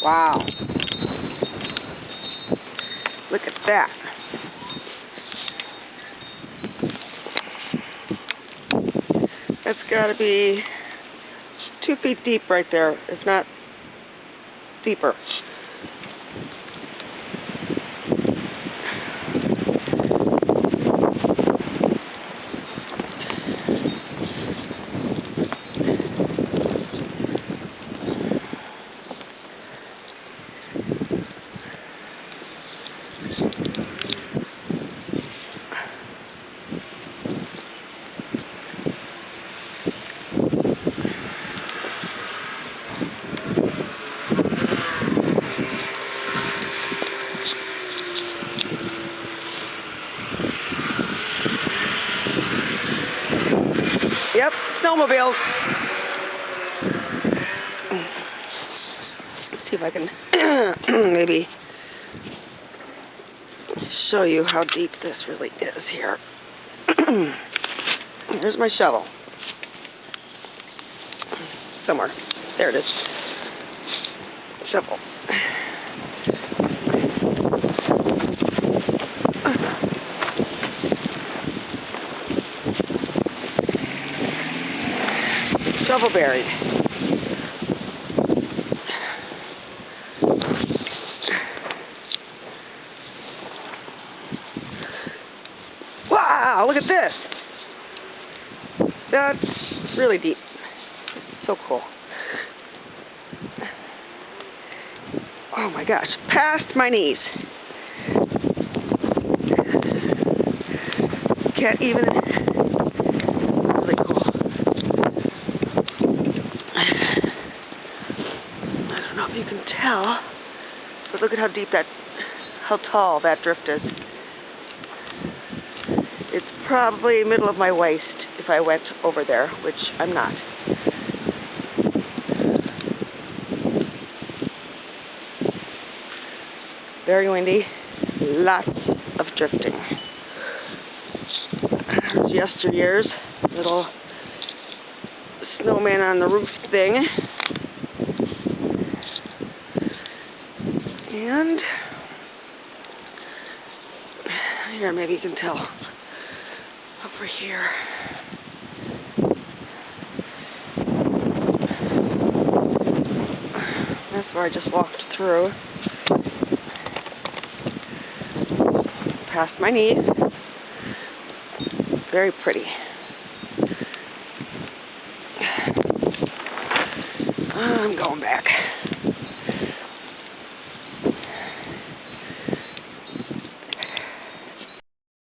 Wow. Look at that. That's got to be 2 feet deep right there, if not deeper. Yep, snowmobiles. Let's see if I can maybe show you how deep this really is here. Here's my shovel. Somewhere. There it is. Shovel. Shovel buried. Wow, look at this. That's really deep. So cool. Oh my gosh, past my knees. Can't even. Really cool. I don't know if you can tell, but look at how deep how tall that drift is. It's probably middle of my waist if I went over there, which I'm not. Very windy, lots of drifting. There's yesteryear's little snowman on the roof thing. And here, maybe you can tell over here. That's where I just walked through. Past my knees. Very pretty. I'm going back.